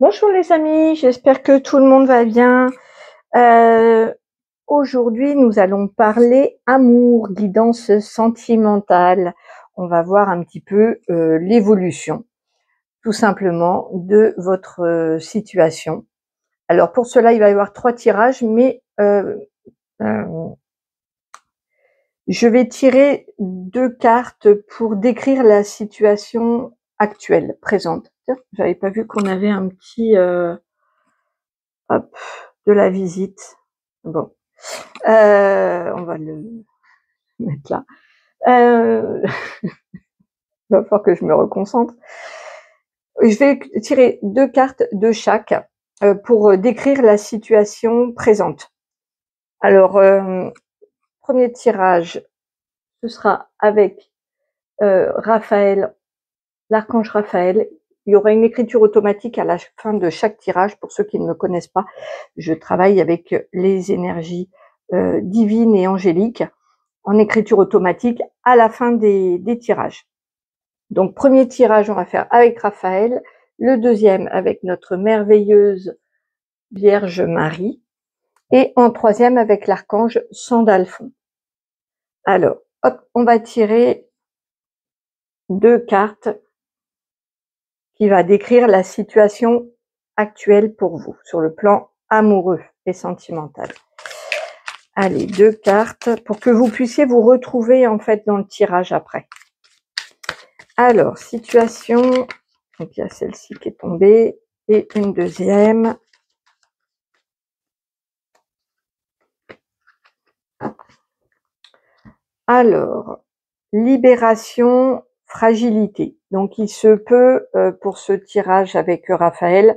Bonjour les amis, j'espère que tout le monde va bien. Aujourd'hui, nous allons parler amour, guidance sentimentale. On va voir un petit peu l'évolution, tout simplement, de votre situation. Alors pour cela, il va y avoir 3 tirages, mais euh, je vais tirer 2 cartes pour décrire la situation actuelle, présente. J'avais pas vu qu'on avait un petit hop, de la visite. Bon, on va le mettre là. Il va falloir que je me reconcentre. Je vais tirer 2 cartes de chaque pour décrire la situation présente. Alors, premier tirage, ce sera avec Raphaël, l'archange Raphaël. Il y aura une écriture automatique à la fin de chaque tirage. Pour ceux qui ne me connaissent pas, je travaille avec les énergies divines et angéliques en écriture automatique à la fin des tirages. Donc, premier tirage, on va faire avec Raphaël, le deuxième avec notre merveilleuse Vierge Marie, et en troisième avec l'archange Sandalphon. Alors, hop, on va tirer 2 cartes qui va décrire la situation actuelle pour vous, sur le plan amoureux et sentimental. Allez, 2 cartes pour que vous puissiez vous retrouver en fait dans le tirage après. Alors, situation, donc il y a celle-ci qui est tombée, et une deuxième. Alors, libération, fragilité. Donc il se peut, pour ce tirage avec Raphaël,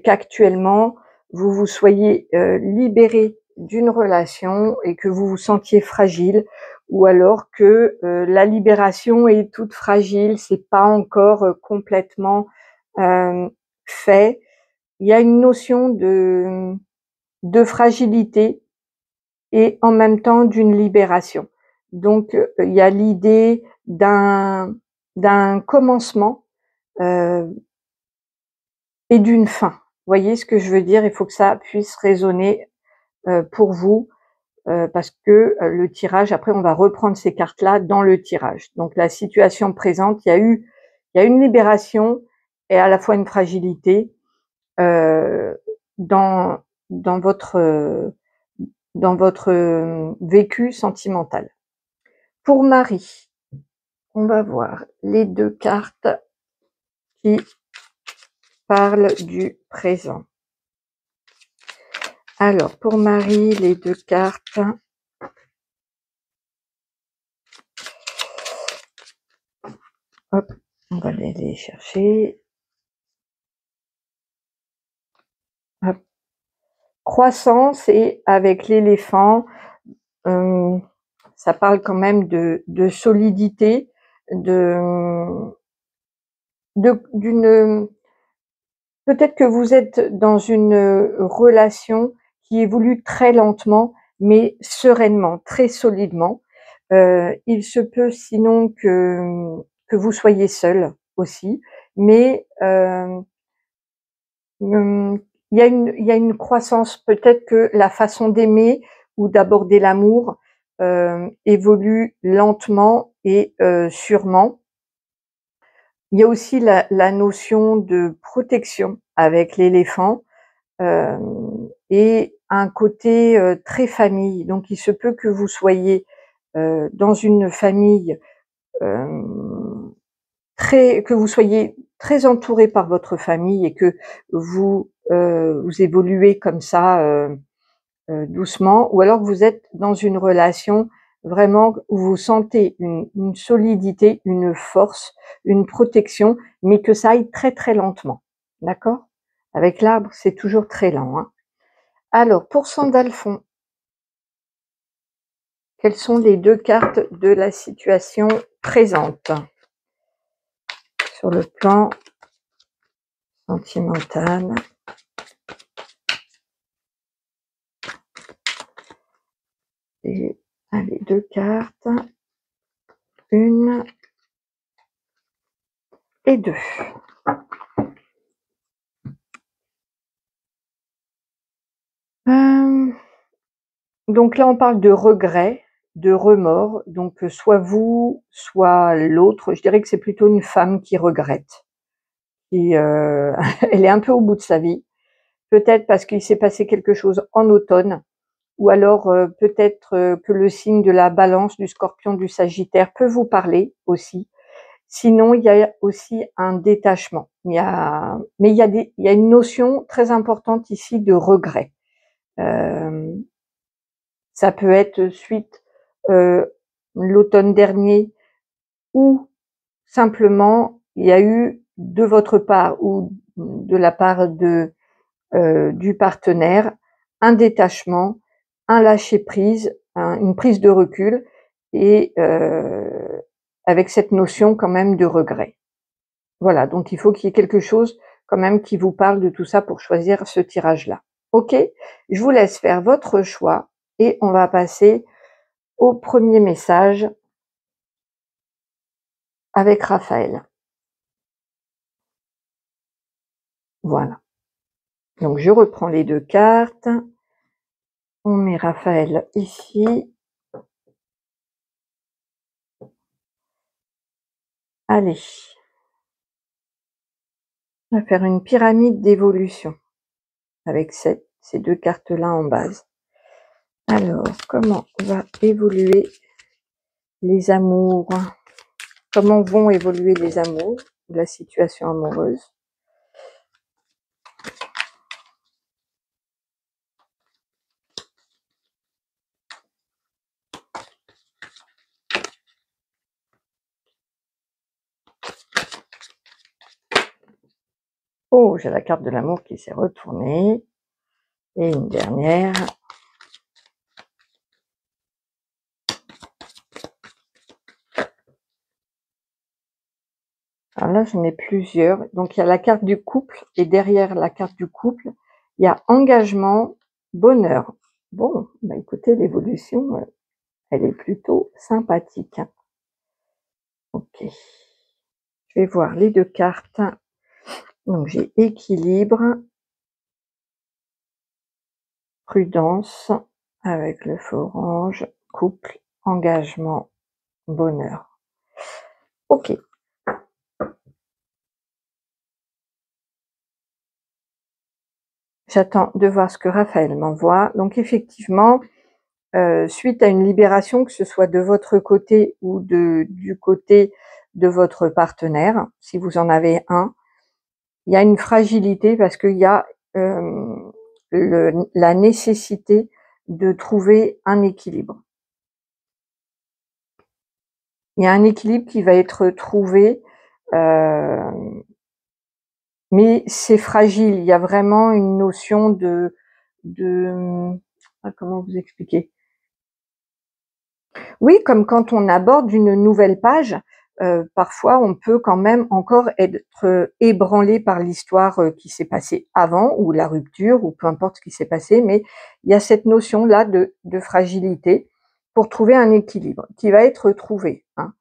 qu'actuellement, vous vous soyez libéré d'une relation et que vous vous sentiez fragile, ou alors que la libération est toute fragile, c'est pas encore complètement fait. Il y a une notion de fragilité et en même temps d'une libération. Donc il y a l'idée d'un commencement et d'une fin. Vous voyez ce que je veux dire? Il faut que ça puisse résonner pour vous, parce que le tirage, après on va reprendre ces cartes-là dans le tirage. Donc la situation présente, il y a une libération et à la fois une fragilité dans votre vécu sentimental. Pour Marie, on va voir les 2 cartes qui parlent du présent. Alors, pour Marie, les 2 cartes. Hop, on va les chercher. Hop. Croissance, et avec l'éléphant, ça parle quand même de solidité, d'une, peut-être que vous êtes dans une relation qui évolue très lentement, mais sereinement, très solidement. Il se peut sinon que vous soyez seul aussi, mais il y a une croissance. Peut-être que la façon d'aimer ou d'aborder l'amour évolue lentement et sûrement. Il y a aussi la notion de protection avec l'éléphant et un côté très famille. Donc il se peut que vous soyez dans une famille que vous soyez très entouré par votre famille et que vous évoluez comme ça doucement, ou alors que vous êtes dans une relation vraiment où vous sentez une solidité, une force, une protection, mais que ça aille très très lentement. D'accord? Avec l'arbre, c'est toujours très lent. Hein. Alors, pour Sandalphon, quelles sont les 2 cartes de la situation présente sur le plan sentimental? Et allez, 2 cartes, 1 et 2. Donc là, on parle de regret, de remords, donc soit vous, soit l'autre. Je dirais que c'est plutôt une femme qui regrette, qui, elle est un peu au bout de sa vie, peut-être parce qu'il s'est passé quelque chose en automne, ou alors peut-être que le signe de la Balance, du Scorpion, du Sagittaire peut vous parler aussi. Sinon, il y a aussi un détachement. Mais il y a une notion très importante ici de regret. Ça peut être suite l'automne dernier, ou simplement il y a eu de votre part ou de la part du partenaire un détachement, un lâcher prise, une prise de recul, et avec cette notion quand même de regret. Voilà, donc il faut qu'il y ait quelque chose quand même qui vous parle de tout ça pour choisir ce tirage-là. Ok, je vous laisse faire votre choix et on va passer au premier message avec Raphaël. Voilà. Donc je reprends les deux cartes. On met Raphaël ici. Allez. On va faire une pyramide d'évolution avec ces deux cartes-là en base. Alors, comment va évoluer les amours? Comment vont évoluer les amours, la situation amoureuse? Oh, j'ai la carte de l'amour qui s'est retournée. Et une dernière. Alors là, j'en ai plusieurs. Donc, il y a la carte du couple, et derrière la carte du couple, il y a engagement, bonheur. Bon, bah écoutez, l'évolution, elle est plutôt sympathique. Hein. Ok. Je vais voir les deux cartes. Donc, j'ai équilibre, prudence, avec le feu orange, couple, engagement, bonheur. Ok. J'attends de voir ce que Raphaël m'envoie. Donc, effectivement, suite à une libération, que ce soit de votre côté ou du côté de votre partenaire, si vous en avez un, il y a une fragilité parce qu'il y a la nécessité de trouver un équilibre. Il y a un équilibre qui va être trouvé, mais c'est fragile. Il y a vraiment une notion de comment vous expliquer? Oui, comme quand on aborde une nouvelle page, parfois on peut quand même encore être ébranlé par l'histoire qui s'est passée avant, ou la rupture, ou peu importe ce qui s'est passé, mais il y a cette notion-là de fragilité pour trouver un équilibre qui va être trouvé. Hein.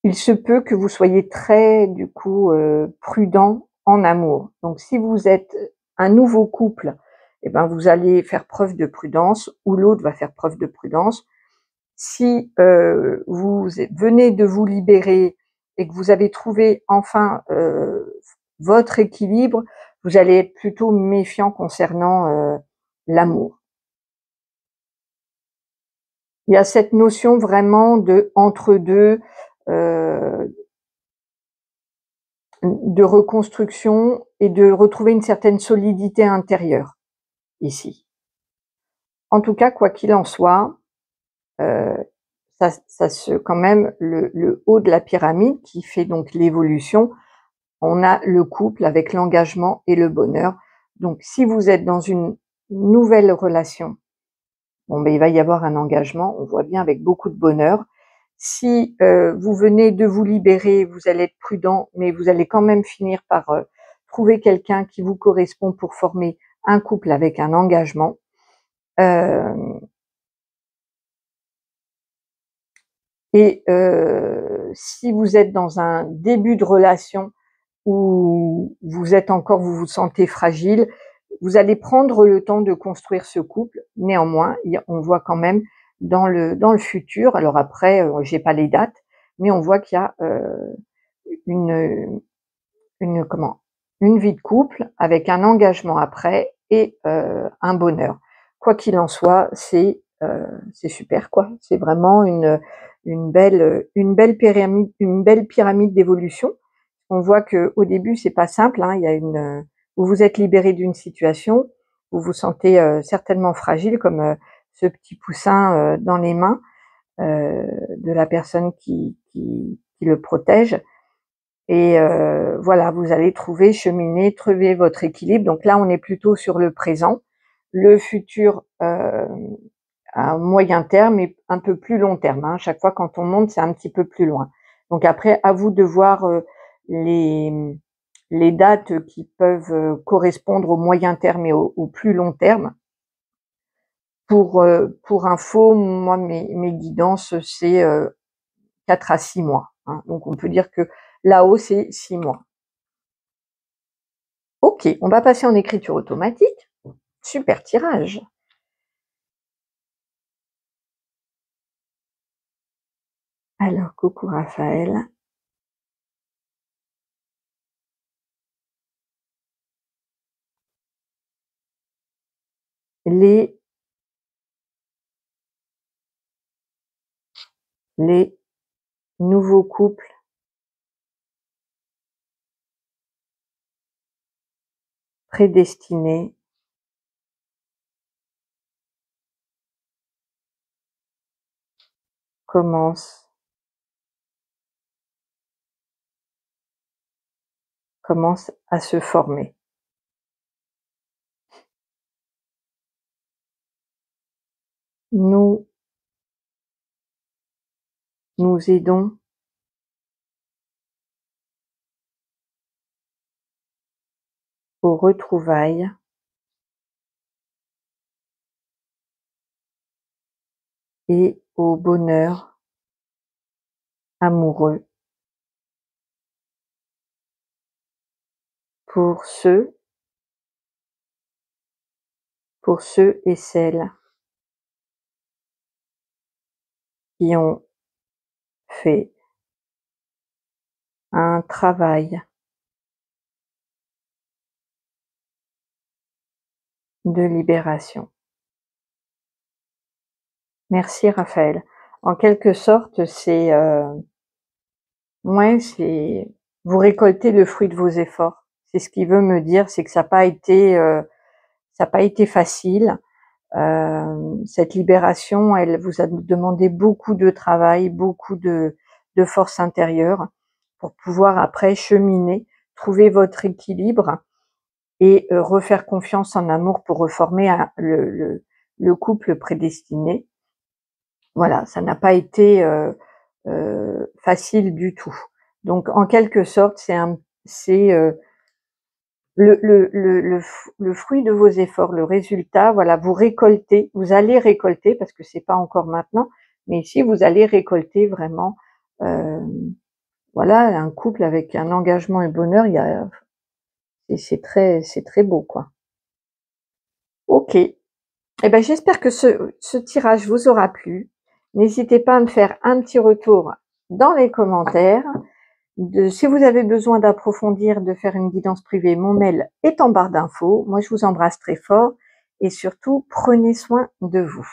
Il se peut que vous soyez très, du coup, prudent en amour. Donc si vous êtes un nouveau couple, eh ben, vous allez faire preuve de prudence, ou l'autre va faire preuve de prudence. Si vous venez de vous libérer et que vous avez trouvé enfin votre équilibre, vous allez être plutôt méfiant concernant l'amour. Il y a cette notion vraiment de entre-deux, de reconstruction et de retrouver une certaine solidité intérieure ici. En tout cas, quoi qu'il en soit, quand même, le haut de la pyramide qui fait donc l'évolution, on a le couple avec l'engagement et le bonheur. Donc, si vous êtes dans une nouvelle relation, bon, ben, il va y avoir un engagement, on voit bien, avec beaucoup de bonheur. Si vous venez de vous libérer, vous allez être prudent, mais vous allez quand même finir par trouver quelqu'un qui vous correspond pour former un couple avec un engagement. Et si vous êtes dans un début de relation où vous vous sentez fragile, vous allez prendre le temps de construire ce couple. Néanmoins, on voit quand même dans le futur, alors après, j'ai pas les dates, mais on voit qu'il y a une, une vie de couple avec un engagement après et un bonheur. Quoi qu'il en soit, c'est super quoi. C'est vraiment une belle pyramide d'évolution. On voit que au début c'est pas simple, hein, il y a vous vous êtes libéré d'une situation, vous vous sentez certainement fragile comme ce petit poussin dans les mains de la personne qui le protège. Et voilà, vous allez cheminer, trouver votre équilibre. Donc là, on est plutôt sur le présent. Le futur à moyen terme et un peu plus long terme, hein. Chaque fois quand on monte, c'est un petit peu plus loin. Donc après, à vous de voir les dates qui peuvent correspondre au moyen terme et au plus long terme. Pour info, moi, mes guidances, c'est 4 à 6 mois, hein. Donc on peut dire que là-haut, c'est 6 mois. Ok, on va passer en écriture automatique. Super tirage. Alors, coucou Raphaël. Les nouveaux couples prédestinés commencent à se former. Nous aidons aux retrouvailles et au bonheur amoureux pour ceux et celles qui ont fait un travail de libération. Merci Raphaël. En quelque sorte, c'est vous récoltez le fruit de vos efforts. C'est ce qu'il veut me dire, c'est que ça n'a pas été facile. Cette libération, elle vous a demandé beaucoup de travail, beaucoup de force intérieure pour pouvoir après cheminer, trouver votre équilibre et refaire confiance en amour pour reformer le couple prédestiné. Voilà, ça n'a pas été facile du tout. Donc en quelque sorte, c'est le fruit de vos efforts, le résultat. Voilà, vous allez récolter parce que c'est pas encore maintenant, mais ici vous allez récolter vraiment. Voilà, un couple avec un engagement et bonheur, c'est très beau quoi. Ok. Eh ben j'espère que ce tirage vous aura plu. N'hésitez pas à me faire un petit retour dans les commentaires. Si vous avez besoin d'approfondir, de faire une guidance privée, mon mail est en barre d'infos. Moi, je vous embrasse très fort et surtout, prenez soin de vous.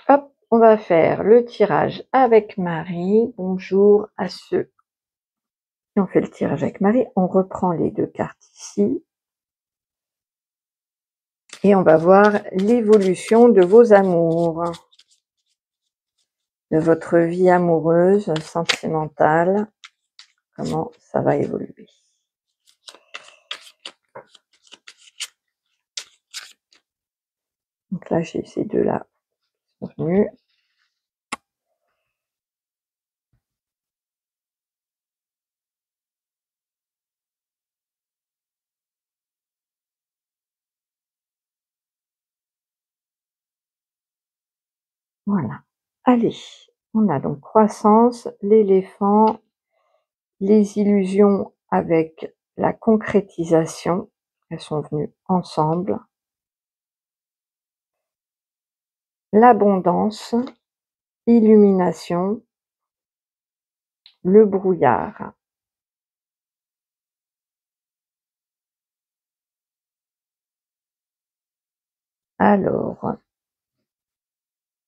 Hop, on va faire le tirage avec Marie. Bonjour à ceux qui ont fait le tirage avec Marie. On reprend les 2 cartes ici. Et on va voir l'évolution de vos amours, de votre vie amoureuse, sentimentale, comment ça va évoluer. Donc là, j'ai ces deux-là qui sont venus. Voilà. Allez, on a donc croissance, l'éléphant, les illusions avec la concrétisation, elles sont venues ensemble. L'abondance, illumination, le brouillard. Alors,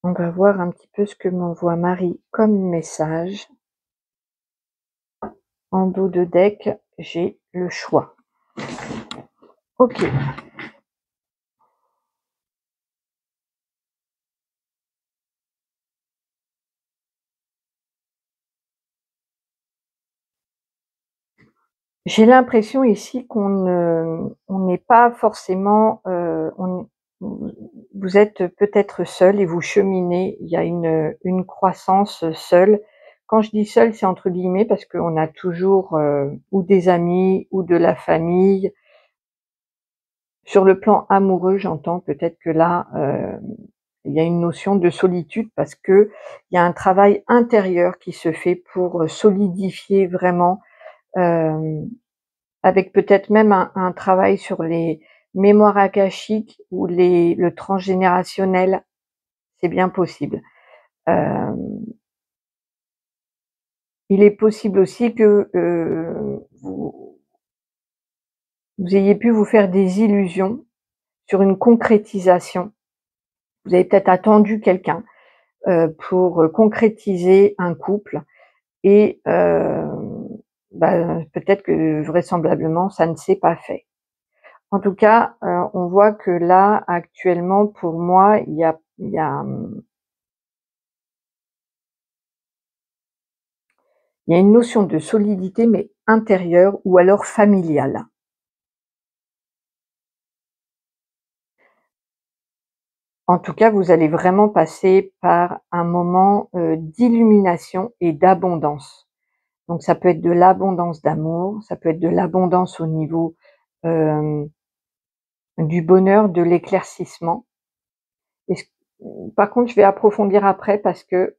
on va voir un petit peu ce que m'envoie Marie comme message. En dos de deck, j'ai le choix. Ok. J'ai l'impression ici qu'on n'est pas forcément, vous êtes peut-être seul et vous cheminez, il y a une croissance seule. Quand je dis seul, c'est entre guillemets parce qu'on a toujours, ou des amis ou de la famille. Sur le plan amoureux, j'entends peut-être que là, il y a une notion de solitude parce qu'il y a un travail intérieur qui se fait pour solidifier vraiment, hem avec peut-être même un travail sur les mémoires akashiques ou le transgénérationnel, c'est bien possible. Hem, il est possible aussi que, vous ayez pu vous faire des illusions sur une concrétisation. Vous avez peut-être attendu quelqu'un, pour concrétiser un couple et peut-être que vraisemblablement ça ne s'est pas fait. En tout cas, on voit que là, actuellement, pour moi, il y a une notion de solidité, mais intérieure ou alors familiale. En tout cas, vous allez vraiment passer par un moment, d'illumination et d'abondance. Donc ça peut être de l'abondance d'amour, ça peut être de l'abondance au niveau, hem, du bonheur, de l'éclaircissement. Et ce par contre, je vais approfondir après parce que,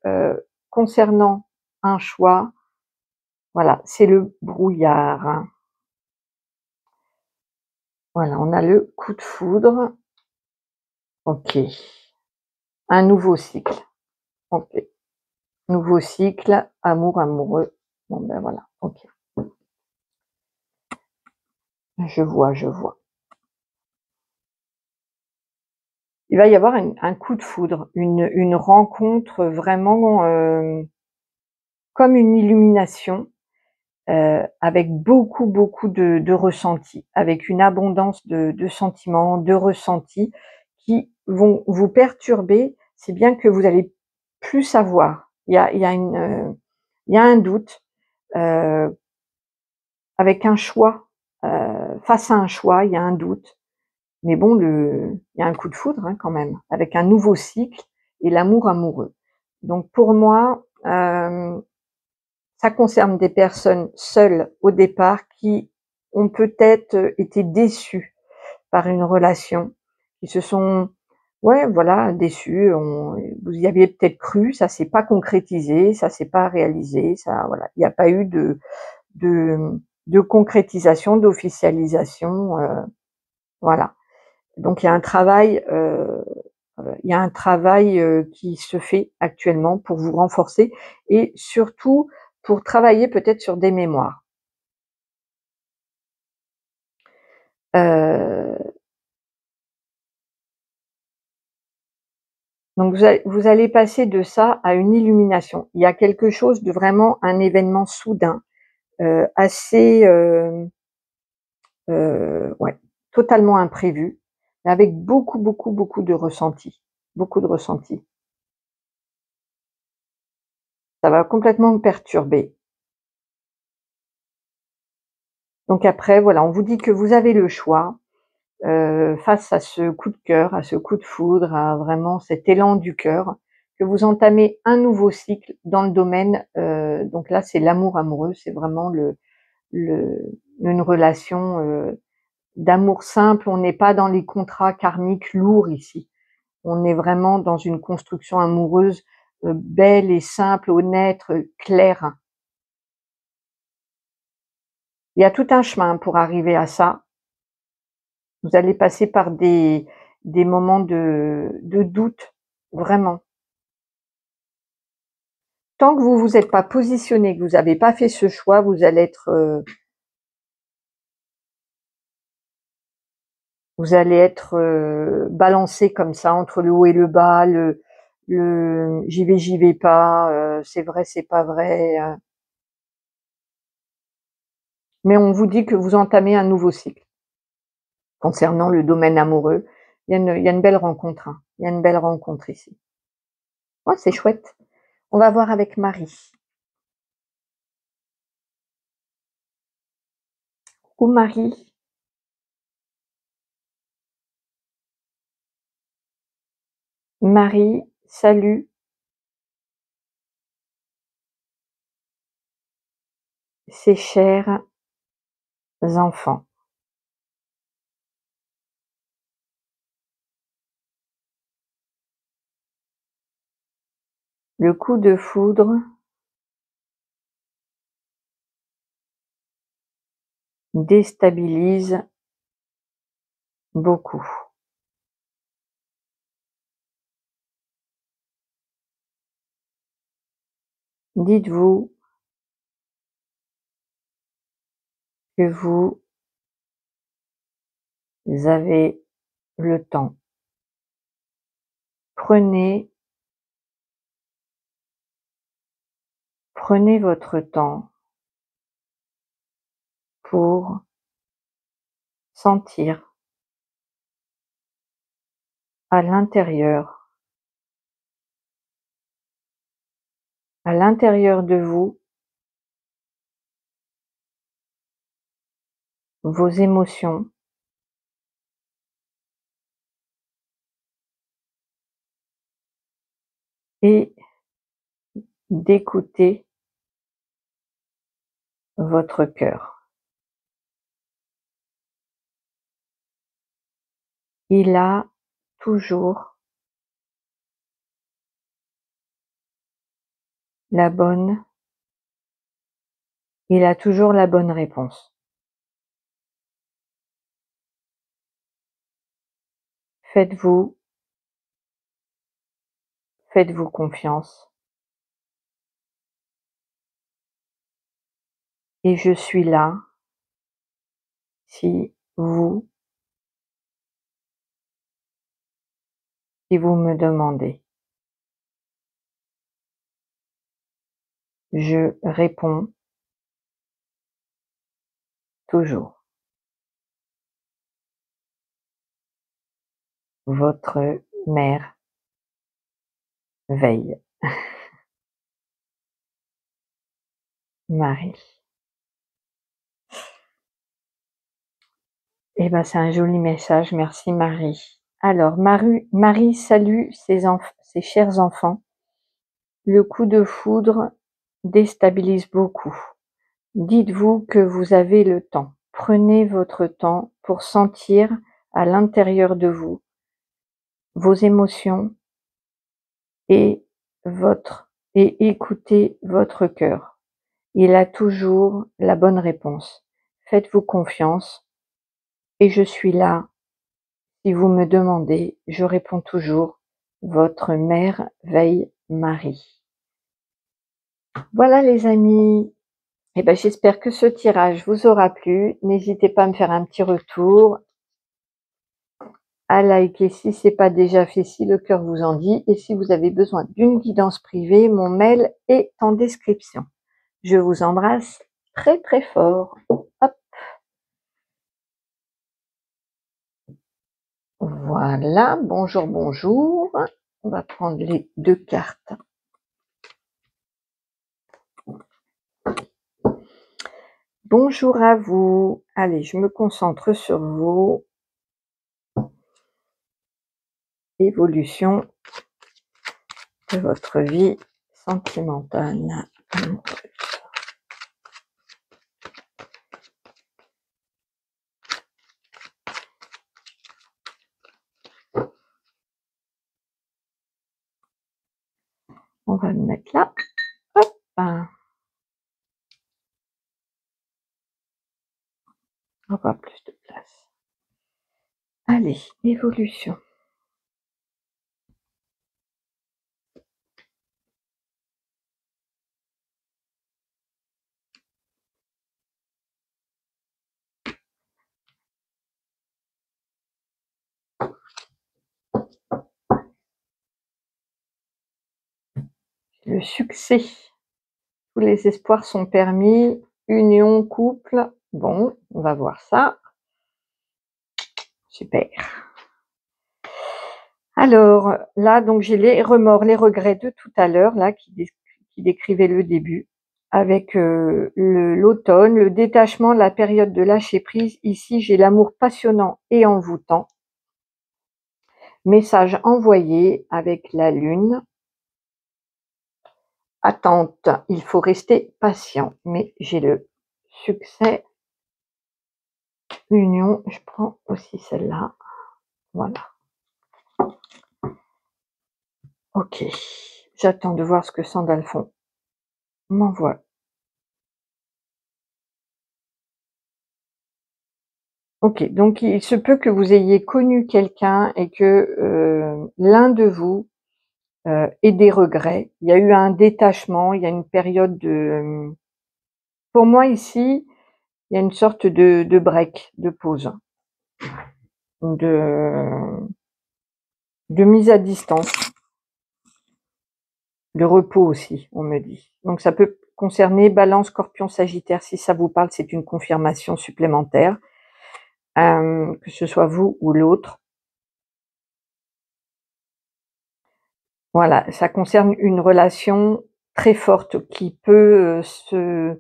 concernant un choix, voilà, c'est le brouillard, hein. Voilà, on a le coup de foudre. OK. Un nouveau cycle. OK. Nouveau cycle, amour, amoureux. Bon ben voilà, OK. Je vois, je vois. Il va y avoir un coup de foudre, une rencontre vraiment, comme une illumination, avec beaucoup, beaucoup de ressentis, avec une abondance de sentiments, de ressentis qui vont vous perturber. C'est bien que vous allez plus savoir. Il y a un doute, heu, avec un choix, face à un choix, il y a un doute. Mais bon, il y a un coup de foudre, hein, quand même, avec un nouveau cycle et l'amour amoureux. Donc pour moi, ça concerne des personnes seules au départ qui ont peut-être, été déçues par une relation, qui se sont, ouais, voilà, déçues, vous y aviez peut-être cru, ça s'est pas concrétisé, ça s'est pas réalisé, ça, voilà. Il y a pas eu de de concrétisation, d'officialisation, voilà. Donc il y a un travail, qui se fait actuellement pour vous renforcer et surtout pour travailler peut-être sur des mémoires. Heu, donc vous allez passer de ça à une illumination. Il y a quelque chose de vraiment un événement soudain, assez, ouais, totalement imprévu, mais avec beaucoup, beaucoup, beaucoup de ressentis, beaucoup de ressentis. Ça va complètement me perturber. Donc après, voilà, on vous dit que vous avez le choix, face à ce coup de cœur, à ce coup de foudre, à vraiment cet élan du cœur, que vous entamez un nouveau cycle dans le domaine, donc là, c'est l'amour amoureux, c'est vraiment le une relation, d'amour simple. On n'est pas dans les contrats karmiques lourds ici. On est vraiment dans une construction amoureuse, belle et simple, honnête, claire. Il y a tout un chemin pour arriver à ça. Vous allez passer par des moments de doute, vraiment. Tant que vous vous êtes pas positionné, que vous avez pas fait ce choix, vous allez être, balancé comme ça entre le haut et le bas, le j'y vais pas, c'est vrai, c'est pas vrai, mais on vous dit que vous entamez un nouveau cycle. Concernant le domaine amoureux, il y a une belle rencontre, hein. Il y a une belle rencontre ici. Ouais, c'est chouette. On va voir avec Marie. Coucou Marie. Marie, salut. Ses chers enfants. Le coup de foudre déstabilise beaucoup. Dites-vous que vous avez le temps. Prenez votre temps pour sentir à l'intérieur de vous, vos émotions et d'écouter votre cœur. Il a toujours la bonne réponse. Faites-vous confiance et je suis là si vous me demandez. Je réponds toujours. Votre mère veille. Marie. Eh ben, c'est un joli message, merci Marie. Alors, Marie salue ses chers enfants. Le coup de foudre déstabilise beaucoup. Dites-vous que vous avez le temps. Prenez votre temps pour sentir à l'intérieur de vous vos émotions et écoutez votre cœur. Il a toujours la bonne réponse. Faites-vous confiance et je suis là. Si vous me demandez, je réponds toujours, votre mère veille Marie. Voilà les amis, eh ben, j'espère que ce tirage vous aura plu. N'hésitez pas à me faire un petit retour, à liker si ce n'est pas déjà fait, si le cœur vous en dit. Et si vous avez besoin d'une guidance privée, mon mail est en description. Je vous embrasse très très fort. Hop. Voilà, bonjour, bonjour. On va prendre les deux cartes. Bonjour à vous. Allez, je me concentre sur vous. Évolution de votre vie sentimentale. On va le mettre là. Hop. Encore plus de place. Allez, évolution. Le succès. Tous les espoirs sont permis. Union, couple. Bon, on va voir ça. Super. Alors, là, donc j'ai les remords, les regrets de tout à l'heure, là, qui décrivaient le début, avec l'automne, le détachement, la période de lâcher prise. Ici, j'ai l'amour passionnant et envoûtant. Message envoyé avec la lune. Attente, il faut rester patient, mais j'ai le succès. Union, je prends aussi celle-là. Voilà. Ok, j'attends de voir ce que Sandalphon m'envoie. Ok, donc il se peut que vous ayez connu quelqu'un et que l'un de vous ait des regrets. Il y a eu un détachement, il y a une période de... Pour moi ici, il y a une sorte de break, de pause, de mise à distance, de repos aussi, on me dit. Donc ça peut concerner Balance, Scorpion, Sagittaire. Si ça vous parle, c'est une confirmation supplémentaire, que ce soit vous ou l'autre. Voilà, ça concerne une relation très forte qui peut se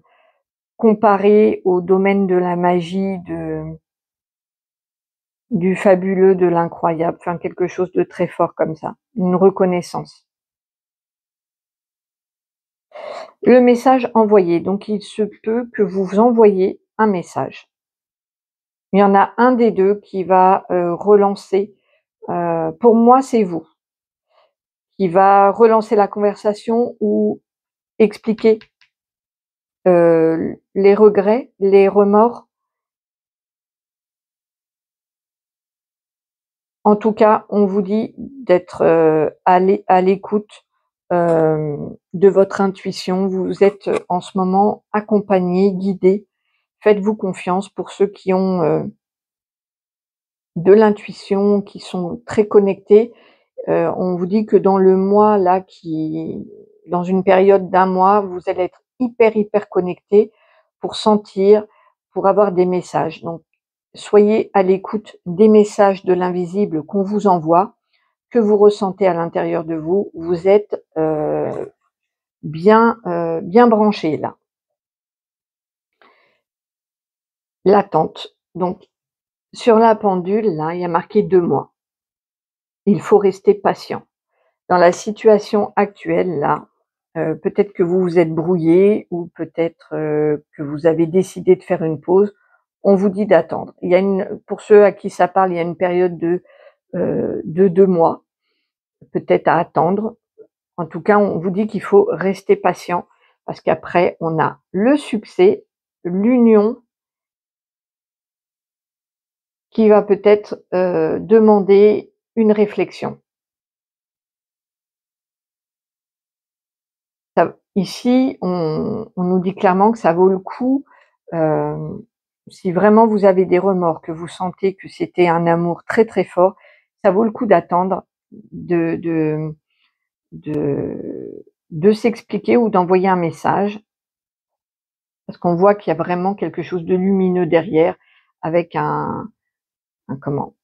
comparer au domaine de la magie, du fabuleux, de l'incroyable, enfin quelque chose de très fort comme ça, une reconnaissance. Le message envoyé, donc il se peut que vous envoyiez un message. Il y en a un des deux qui va relancer, pour moi c'est vous, qui va relancer la conversation ou expliquer les regrets, les remords. En tout cas, on vous dit d'être à l'écoute de votre intuition. Vous êtes en ce moment accompagné, guidé. Faites-vous confiance pour ceux qui ont de l'intuition, qui sont très connectés. On vous dit que dans le mois là, dans une période d'un mois, vous allez être hyper connecté pour sentir, pour avoir des messages. Donc, soyez à l'écoute des messages de l'invisible qu'on vous envoie, que vous ressentez à l'intérieur de vous. Vous êtes bien branché là. L'attente. Donc, sur la pendule, là, il y a marqué 2 mois. Il faut rester patient. Dans la situation actuelle, là, peut-être que vous vous êtes brouillé ou peut-être que vous avez décidé de faire une pause. On vous dit d'attendre. Il y a pour ceux à qui ça parle, il y a une période de 2 mois, peut-être à attendre. En tout cas, on vous dit qu'il faut rester patient parce qu'après, on a le succès, l'union qui va peut-être demander une réflexion. Ici, on nous dit clairement que ça vaut le coup, si vraiment vous avez des remords, que vous sentez que c'était un amour très fort, ça vaut le coup d'attendre, de s'expliquer ou d'envoyer un message. Parce qu'on voit qu'il y a vraiment quelque chose de lumineux derrière, avec comment?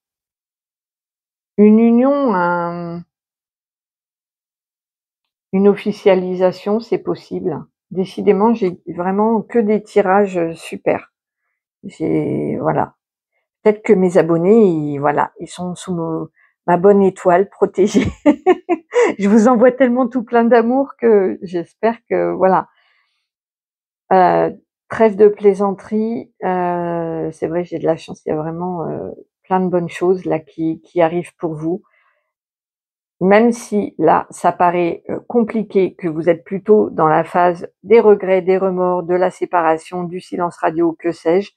Une union, une officialisation, c'est possible. Décidément, j'ai vraiment que des tirages super. Voilà. Peut-être que mes abonnés, voilà, ils sont sous ma bonne étoile protégée. Je vous envoie tellement tout plein d'amour que j'espère que, voilà. Trêve de plaisanterie, c'est vrai, j'ai de la chance, il y a vraiment plein de bonnes choses là qui arrivent pour vous. Même si là, ça paraît compliqué, que vous êtes plutôt dans la phase des regrets, des remords, de la séparation, du silence radio, que sais-je,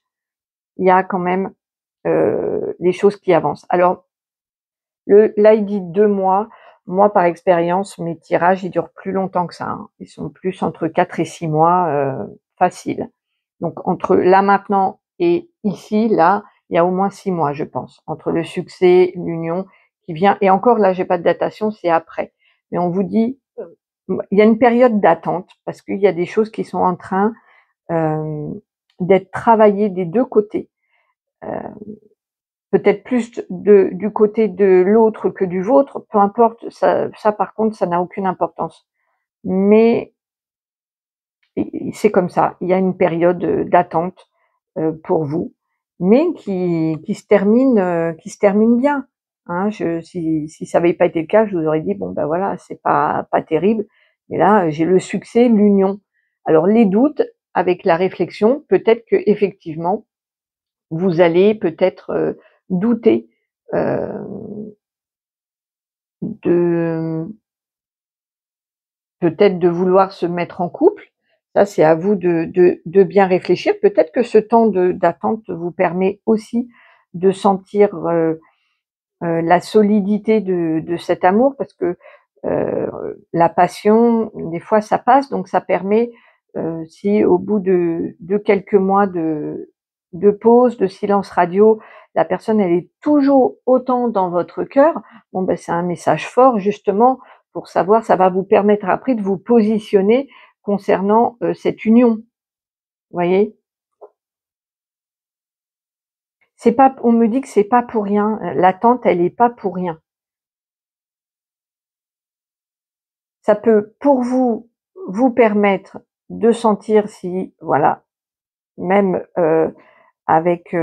il y a quand même les choses qui avancent. Alors là, il dit 2 mois. Moi, par expérience, mes tirages, ils durent plus longtemps que ça, hein. Ils sont plus entre 4 et 6 mois, facile. Donc entre là, maintenant et ici, là, il y a au moins 6 mois, je pense, entre le succès, l'union qui vient et encore là, j'ai pas de datation, c'est après. Mais on vous dit, il y a une période d'attente parce qu'il y a des choses qui sont en train, hem, d'être travaillées des 2 côtés. Heu Peut-être plus du côté de l'autre que du vôtre, peu importe, ça par contre, ça n'a aucune importance. Mais c'est comme ça, il y a une période, d'attente, pour vous, mais qui se termine bien, hein. Si ça avait pas été le cas, je vous aurais dit: «Bon, ben voilà, c'est pas terrible, mais là, j'ai le succès, l'union». Alors les doutes, avec la réflexion, peut-être qu'effectivement, vous allez peut-être, douter, hem de peut-être de vouloir se mettre en couple. Ça, c'est à vous de bien réfléchir. Peut-être que ce temps d'attente vous permet aussi de sentir, la solidité de cet amour parce que, la passion, des fois, ça passe, donc ça permet, si au bout de quelques mois de pause, de silence radio, la personne, elle est toujours autant dans votre cœur, bon, ben, c'est un message fort justement pour savoir ça va vous permettre après de vous positionner concernant, cette union, voyez? C'est pas on me dit que c'est pas pour rien, l'attente, elle est pas pour rien. Ça peut, pour vous, vous permettre de sentir si, voilà, même, avec,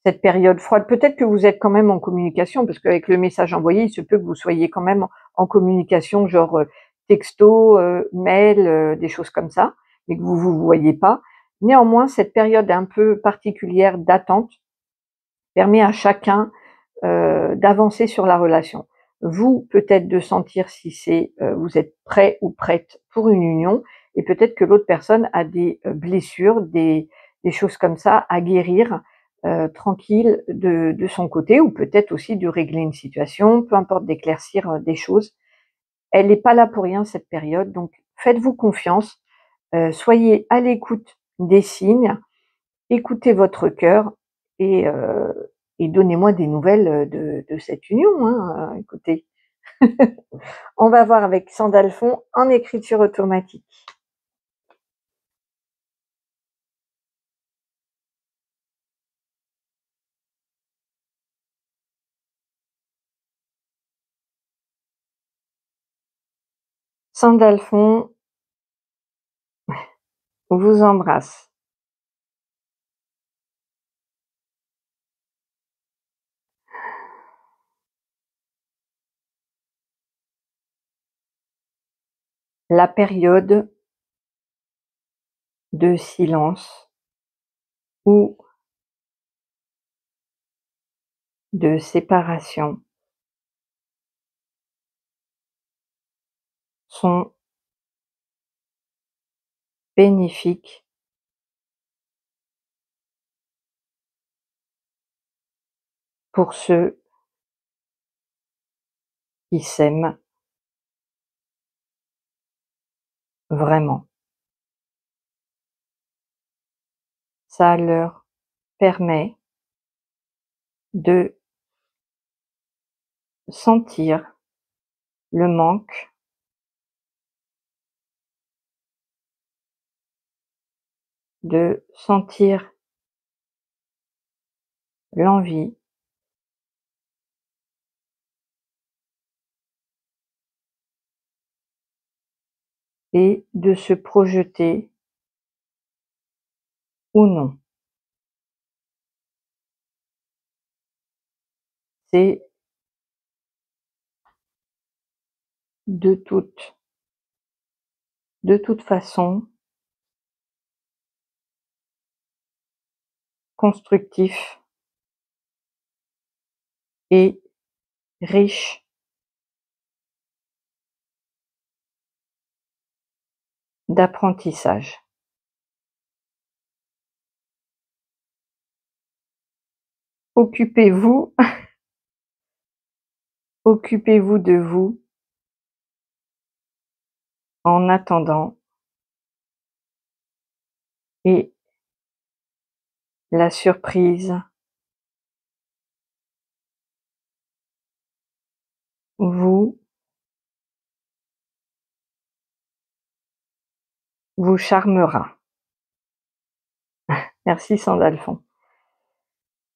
cette période froide, peut-être que vous êtes quand même en communication parce qu'avec le message envoyé, il se peut que vous soyez quand même en communication genre, texto, mail, des choses comme ça, mais que vous voyez pas. Néanmoins, cette période un peu particulière d'attente permet à chacun, d'avancer sur la relation. Vous, peut-être de sentir si c'est, vous êtes prêt ou prête pour une union et peut-être que l'autre personne a des, blessures, des choses comme ça à guérir, tranquille de son côté ou peut-être aussi de régler une situation, peu importe d'éclaircir, des choses. Elle n'est pas là pour rien cette période, donc faites-vous confiance, soyez à l'écoute des signes, écoutez votre cœur et heu et donnez-moi des nouvelles, de cette union, hein, écoutez. On va voir avec Sandalphon en écriture automatique. Sandalphon vous embrasse. La période de silence ou de séparation sont bénéfiques pour ceux qui s'aiment vraiment. Ça leur permet de sentir le manque, de sentir l'envie et de se projeter ou non. C'est de toute façon constructif et riche d'apprentissage. Occupez-vous, occupez-vous de vous en attendant et la surprise vous charmera. Merci Sandalphon.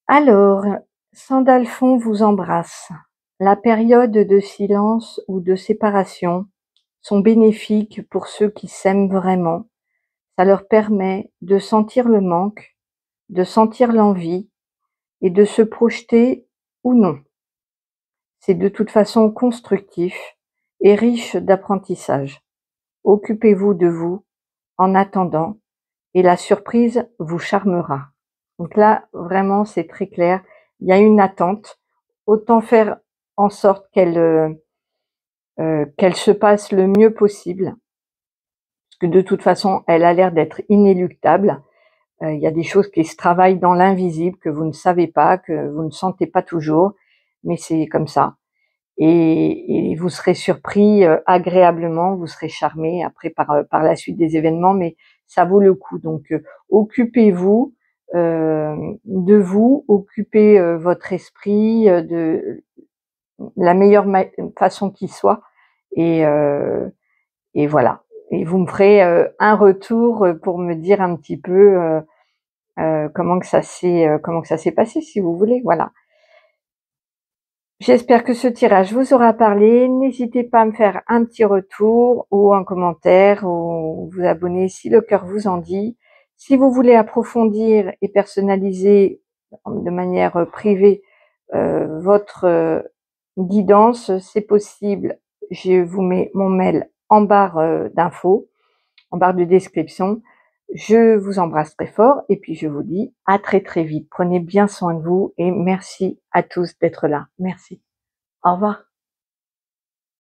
Alors, Sandalphon vous embrasse. La période de silence ou de séparation sont bénéfiques pour ceux qui s'aiment vraiment. Ça leur permet de sentir le manque, de sentir l'envie et de se projeter ou non. C'est de toute façon constructif et riche d'apprentissage. Occupez-vous de vous en attendant et la surprise vous charmera. Donc là, vraiment, c'est très clair. Il y a une attente. Autant faire en sorte qu'elle se passe le mieux possible. Parce que de toute façon, elle a l'air d'être inéluctable. Il y a des choses qui se travaillent dans l'invisible, que vous ne savez pas, que vous ne sentez pas toujours. Mais c'est comme ça. Et vous serez surpris agréablement, vous serez charmé après par la suite des événements, mais ça vaut le coup. Donc occupez-vous de vous, occupez votre esprit de la meilleure façon qui soit, et, et voilà. Et vous me ferez un retour pour me dire un petit peu comment que ça s'est passé, si vous voulez. Voilà. J'espère que ce tirage vous aura parlé. N'hésitez pas à me faire un petit retour ou un commentaire ou vous abonner si le cœur vous en dit. Si vous voulez approfondir et personnaliser de manière privée votre guidance, c'est possible. Je vous mets mon mail en barre d'infos, en barre de description. Je vous embrasse très fort et puis je vous dis à très très vite. Prenez bien soin de vous et merci à tous d'être là. Merci. Au revoir.